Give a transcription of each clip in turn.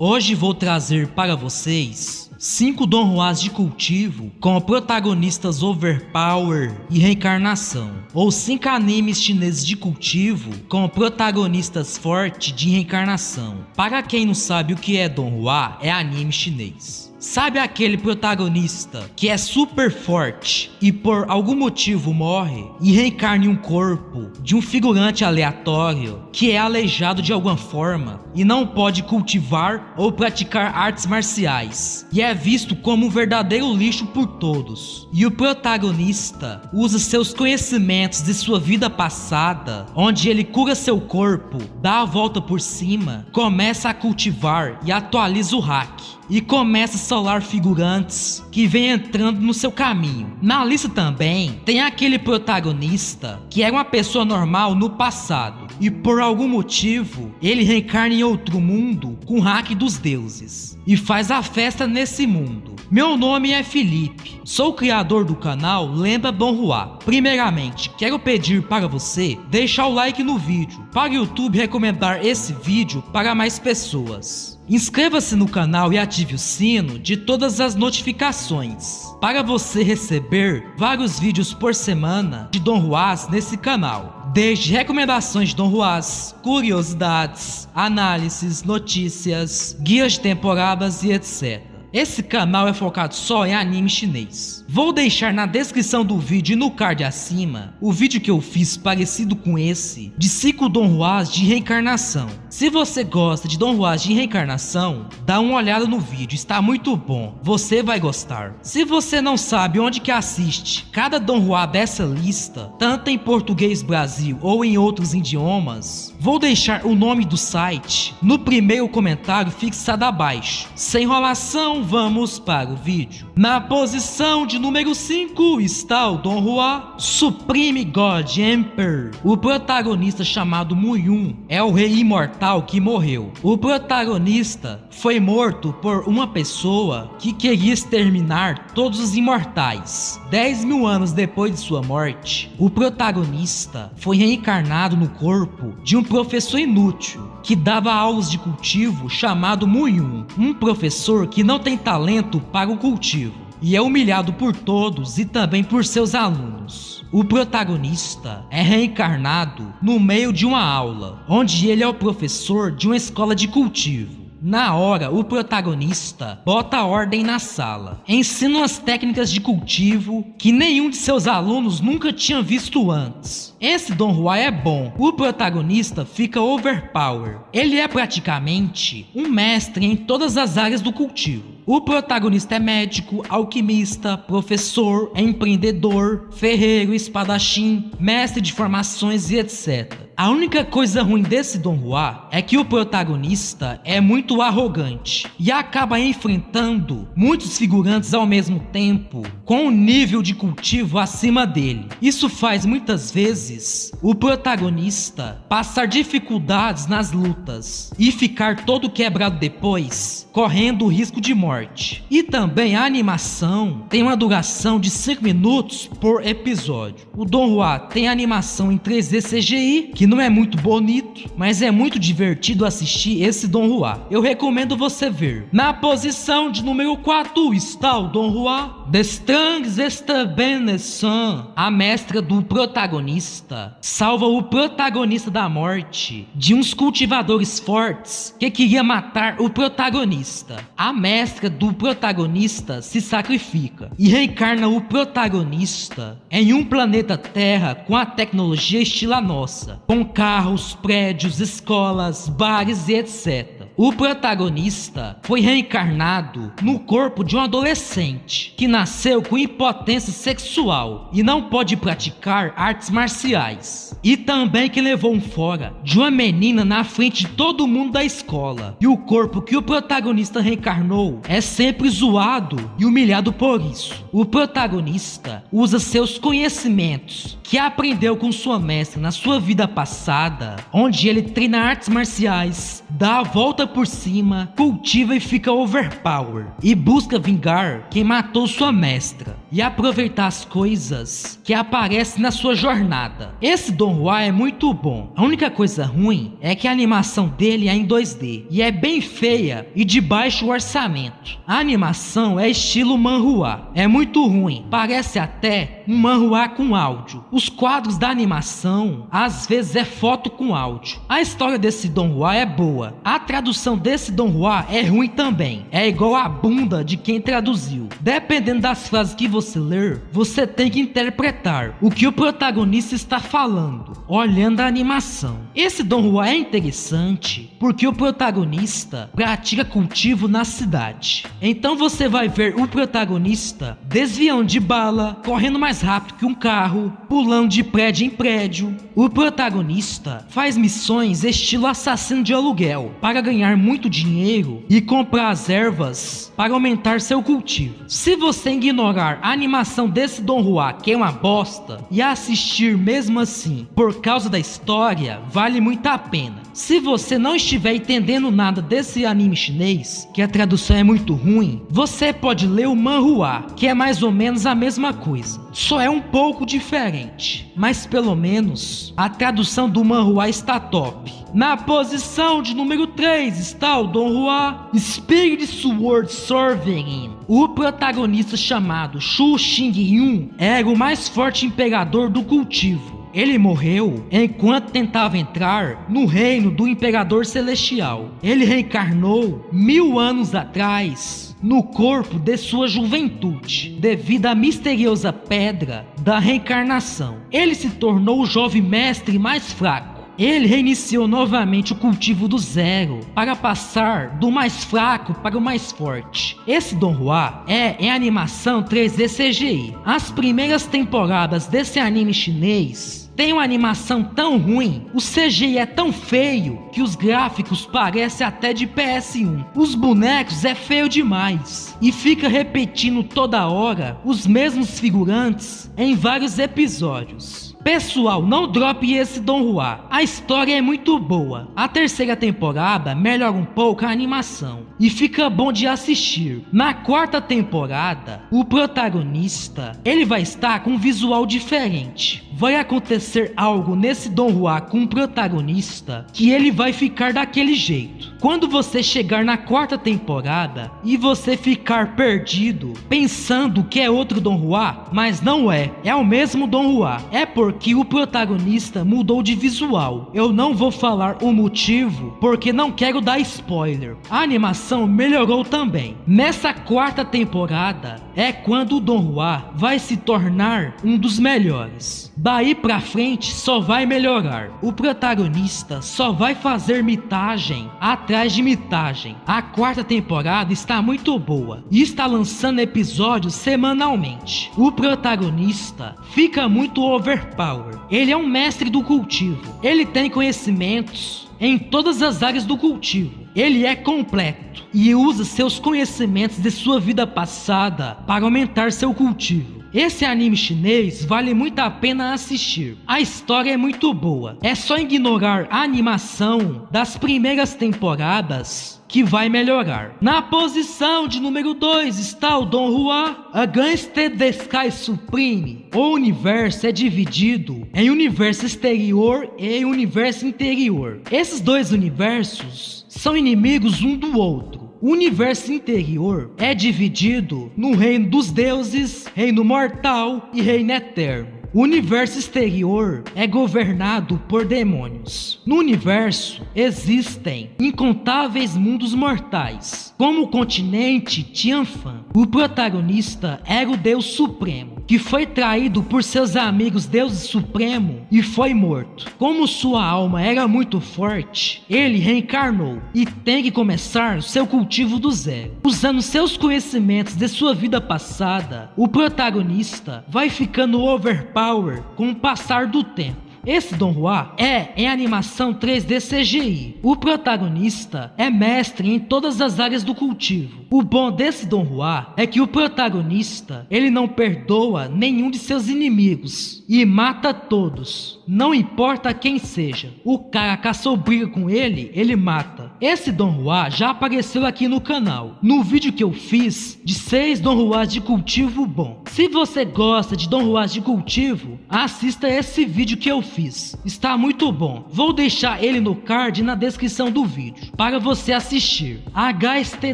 Hoje vou trazer para vocês 5 Don Juans de cultivo com protagonistas overpower e reencarnação, ou 5 animes chineses de cultivo com protagonistas fortes de reencarnação. Para quem não sabe o que é Don Juan, é anime chinês. Sabe aquele protagonista que é super forte e por algum motivo morre e reencarna em um corpo de um figurante aleatório que é aleijado de alguma forma e não pode cultivar ou praticar artes marciais e é visto como um verdadeiro lixo por todos? E o protagonista usa seus conhecimentos de sua vida passada, onde ele cura seu corpo, dá a volta por cima, começa a cultivar e atualiza o hack e começa a solar figurantes que vem entrando no seu caminho. Na lista também tem aquele protagonista que era uma pessoa normal no passado e por algum motivo ele reencarna em outro mundo com o hack dos deuses e faz a festa nesse mundo. Meu nome é Felipe, sou o criador do canal Lenda Don Juan. Primeiramente, quero pedir para você deixar o like no vídeo para o YouTube recomendar esse vídeo para mais pessoas. Inscreva-se no canal e ative o sino de todas as notificações para você receber vários vídeos por semana de Don Juans nesse canal. Desde recomendações de Don Juans, curiosidades, análises, notícias, guias de temporadas e etc. Esse canal é focado só em anime chinês. Vou deixar na descrição do vídeo e no card acima o vídeo que eu fiz parecido com esse de 5 Don Juans de reencarnação. Se você gosta de Don Juans de reencarnação, dá uma olhada no vídeo, está muito bom, você vai gostar. Se você não sabe onde que assiste cada Don Juan dessa lista, tanto em português Brasil ou em outros idiomas, vou deixar o nome do site no primeiro comentário fixado abaixo. Sem enrolação, vamos para o vídeo. Na posição de número 5 está o Don Juan Supreme God Emperor. O protagonista chamado Mu-Yun é o rei imortal que morreu. O protagonista foi morto por uma pessoa que queria exterminar todos os imortais. 10.000 anos depois de sua morte, o protagonista foi reencarnado no corpo de um professor inútil que dava aulas de cultivo chamado Mu-Yun, um professor que não tem talento para o cultivo e é humilhado por todos e também por seus alunos. O protagonista é reencarnado no meio de uma aula, onde ele é o professor de uma escola de cultivo. Na hora, o protagonista bota a ordem na sala, ensina umas técnicas de cultivo que nenhum de seus alunos nunca tinha visto antes. Esse Don Juan é bom, o protagonista fica overpower. Ele é praticamente um mestre em todas as áreas do cultivo. O protagonista é médico, alquimista, professor, empreendedor, ferreiro, espadachim, mestre de formações e etc. A única coisa ruim desse Don Juan é que o protagonista é muito arrogante e acaba enfrentando muitos figurantes ao mesmo tempo com um nível de cultivo acima dele. Isso faz muitas vezes o protagonista passar dificuldades nas lutas e ficar todo quebrado depois, correndo o risco de morte. E também a animação tem uma duração de 5 minutos por episódio. O Don Juan tem animação em 3D CGI, que não é muito bonito, mas é muito divertido assistir esse Don Juan. Eu recomendo você ver. Na posição de número 4 está o Don Juan The Strongest Benson. A mestra do protagonista salva o protagonista da morte de uns cultivadores fortes que queria matar o protagonista. A mestra do protagonista se sacrifica e reencarna o protagonista em um planeta Terra com a tecnologia estilo a nossa, com carros, prédios, escolas, bares e etc. O protagonista foi reencarnado no corpo de um adolescente que nasceu com impotência sexual e não pode praticar artes marciais. E também que levou um fora de uma menina na frente de todo mundo da escola. E o corpo que o protagonista reencarnou é sempre zoado e humilhado por isso. O protagonista usa seus conhecimentos que aprendeu com sua mestra na sua vida passada, onde ele treina artes marciais, dá a volta por cima, cultiva e fica overpower, e busca vingar quem matou sua mestra, e aproveitar as coisas que aparecem na sua jornada. Esse Don Juan é muito bom, a única coisa ruim é que a animação dele é em 2D, e é bem feia e de baixo orçamento. A animação é estilo manhwa, é muito ruim, parece até um manhwa com áudio. Os quadros da animação às vezes é foto com áudio. A história desse Don Juan é boa, a tradução desse Don Juan é ruim também, é igual a bunda de quem traduziu. Dependendo das frases que você ler, você tem que interpretar o que o protagonista está falando, olhando a animação. Esse Don Juan é interessante porque o protagonista pratica cultivo na cidade. Então você vai ver o protagonista desviando de bala, correndo mais rápido que um carro, pulando de prédio em prédio. O protagonista faz missões estilo assassino de aluguel para ganhar muito dinheiro e comprar as ervas para aumentar seu cultivo. Se você ignorar a animação desse Don Juan, que é uma bosta, e assistir mesmo assim por causa da história, vale muito a pena. Se você não estiver entendendo nada desse anime chinês, que a tradução é muito ruim, você pode ler o manhwa, que é mais ou menos a mesma coisa, só é um pouco diferente, mas pelo menos a tradução do manhwa está top. Na posição de número 3 está o Don Juan Spirit Sword Sovereign. O protagonista, chamado Shu Xing-yun, era o mais forte imperador do cultivo. Ele morreu enquanto tentava entrar no reino do Imperador Celestial. Ele reencarnou 1000 anos atrás no corpo de sua juventude, devido à misteriosa pedra da reencarnação. Ele se tornou o jovem mestre mais fraco. Ele reiniciou novamente o cultivo do zero, para passar do mais fraco para o mais forte. Esse Don Juan é em animação 3D CGI. As primeiras temporadas desse anime chinês tem uma animação tão ruim, o CGI é tão feio que os gráficos parecem até de PS1. Os bonecos é feio demais e fica repetindo toda hora os mesmos figurantes em vários episódios. Pessoal, não drope esse Don Juan, a história é muito boa. A terceira temporada melhora um pouco a animação e fica bom de assistir. Na quarta temporada, o protagonista ele vai estar com um visual diferente. Vai acontecer algo nesse Don Juan com o protagonista que ele vai ficar daquele jeito. Quando você chegar na quarta temporada e você ficar perdido, pensando que é outro Don Juan, mas não é, é o mesmo Don Juan. É porque o protagonista mudou de visual. Eu não vou falar o motivo, porque não quero dar spoiler. A animação melhorou também. Nessa quarta temporada é quando o Don Juan vai se tornar um dos melhores. Daí pra frente só vai melhorar. O protagonista só vai fazer mitagem atrás de mitagem. A quarta temporada está muito boa e está lançando episódios semanalmente. O protagonista fica muito overpower. Ele é um mestre do cultivo. Ele tem conhecimentos em todas as áreas do cultivo. Ele é completo e usa seus conhecimentos de sua vida passada para aumentar seu cultivo. Esse anime chinês vale muito a pena assistir. A história é muito boa. É só ignorar a animação das primeiras temporadas que vai melhorar. Na posição de número 2 está o Don Juan Against the Sky Supreme. O universo é dividido em universo exterior e universo interior. Esses dois universos são inimigos um do outro. O universo interior é dividido no reino dos deuses, reino mortal e reino eterno. O universo exterior é governado por demônios. No universo existem incontáveis mundos mortais, como o continente Tianfan. O protagonista era o Deus Supremo, que foi traído por seus amigos deuses supremo e foi morto. Como sua alma era muito forte, ele reencarnou e tem que começar seu cultivo do zero. Usando seus conhecimentos de sua vida passada, o protagonista vai ficando overpower com o passar do tempo. Esse Don Juan é em animação 3D CGI. O protagonista é mestre em todas as áreas do cultivo. O bom desse Don Juan é que o protagonista, ele não perdoa nenhum de seus inimigos e mata todos, não importa quem seja. O cara caçou briga com ele, ele mata. Esse Don Juan já apareceu aqui no canal, no vídeo que eu fiz de 6 Don Juans de cultivo bom. Se você gosta de Don Juans de cultivo, assista esse vídeo que eu fiz, está muito bom. Vou deixar ele no card na descrição do vídeo, para você assistir. HST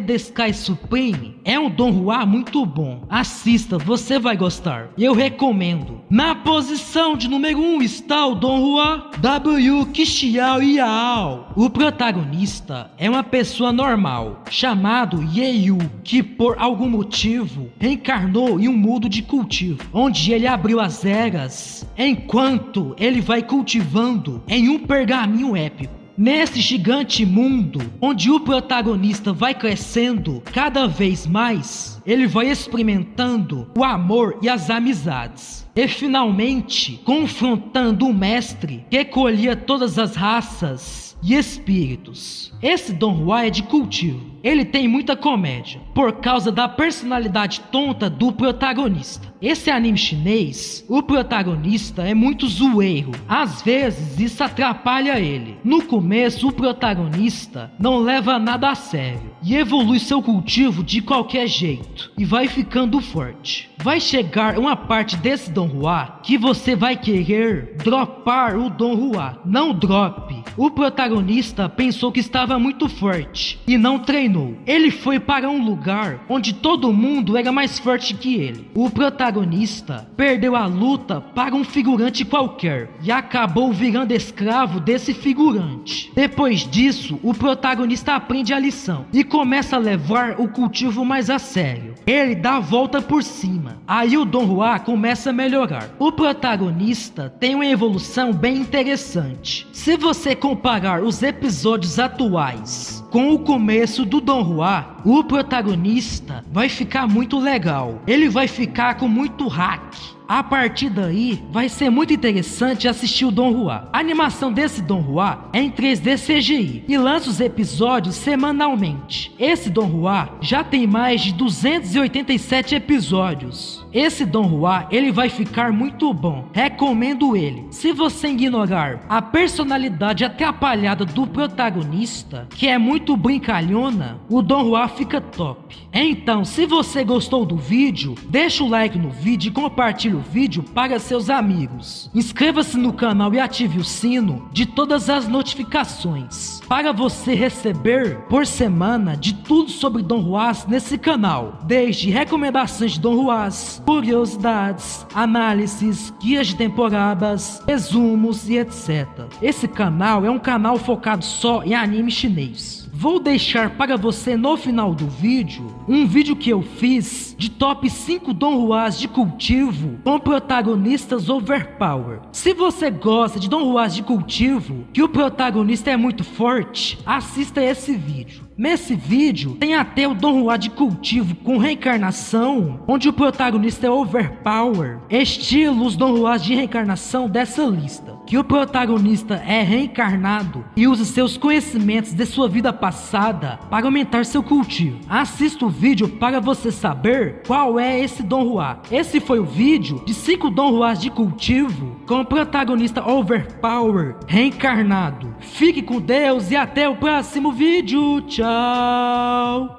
The Sky Supreme é um Don Juan muito bom, assista, você vai gostar, eu recomendo. Na posição de número 1 está o Don Juan W. Qixiao Yao. O protagonista é uma pessoa normal, chamado Yeyu, que por algum motivo reencarnou em um mundo de cultivo, onde ele abriu as eras, enquanto ele vai cultivando em um pergaminho épico. Nesse gigante mundo, onde o protagonista vai crescendo cada vez mais, ele vai experimentando o amor e as amizades. E finalmente, confrontando o mestre que colhia todas as raças e espíritos. Esse Don Juan é de cultivo. Ele tem muita comédia, por causa da personalidade tonta do protagonista. Esse anime chinês, o protagonista é muito zoeiro. Às vezes isso atrapalha ele. No começo o protagonista não leva nada a sério e evolui seu cultivo de qualquer jeito e vai ficando forte. Vai chegar uma parte desse Don Juan que você vai querer dropar o Don Juan. Não drope. O protagonista pensou que estava muito forte e não treinou. Ele foi para um lugar onde todo mundo era mais forte que ele. O protagonista perdeu a luta para um figurante qualquer e acabou virando escravo desse figurante. Depois disso, o protagonista aprende a lição e começa a levar o cultivo mais a sério. Ele dá a volta por cima. Aí o Don Juan começa a melhorar. O protagonista tem uma evolução bem interessante. Se você comparar os episódios atuais com o começo do Don Juan, o protagonista vai ficar muito legal. Ele vai ficar com muito hack. A partir daí, vai ser muito interessante assistir o Don Juan. A animação desse Don Juan é em 3D CGI e lança os episódios semanalmente. Esse Don Juan já tem mais de 287 episódios. Esse Don Juan, ele vai ficar muito bom. Recomendo ele. Se você ignorar a personalidade atrapalhada do protagonista, que é muito brincalhona, o Don Juan fica top. Então, se você gostou do vídeo, deixa o like no vídeo e compartilhe o vídeo para seus amigos. Inscreva-se no canal e ative o sino de todas as notificações para você receber por semana de tudo sobre Don Juans nesse canal, desde recomendações de Don Juans, curiosidades, análises, guias de temporadas, resumos e etc. Esse canal é um canal focado só em anime chinês. Vou deixar para você no final do vídeo um vídeo que eu fiz de top 5 Don Juans de cultivo com protagonistas overpower. Se você gosta de Don Juans de cultivo, que o protagonista é muito forte, assista esse vídeo. Nesse vídeo tem até o Don Juan de cultivo com reencarnação, onde o protagonista é overpower, estilo os Don Juans de reencarnação dessa lista, que o protagonista é reencarnado e usa seus conhecimentos de sua vida passada para aumentar seu cultivo. Assista o vídeo para você saber qual é esse Don Juan. Esse foi o vídeo de 5 Don Juans de cultivo com o protagonista overpower reencarnado. Fique com Deus e até o próximo vídeo. Tchau!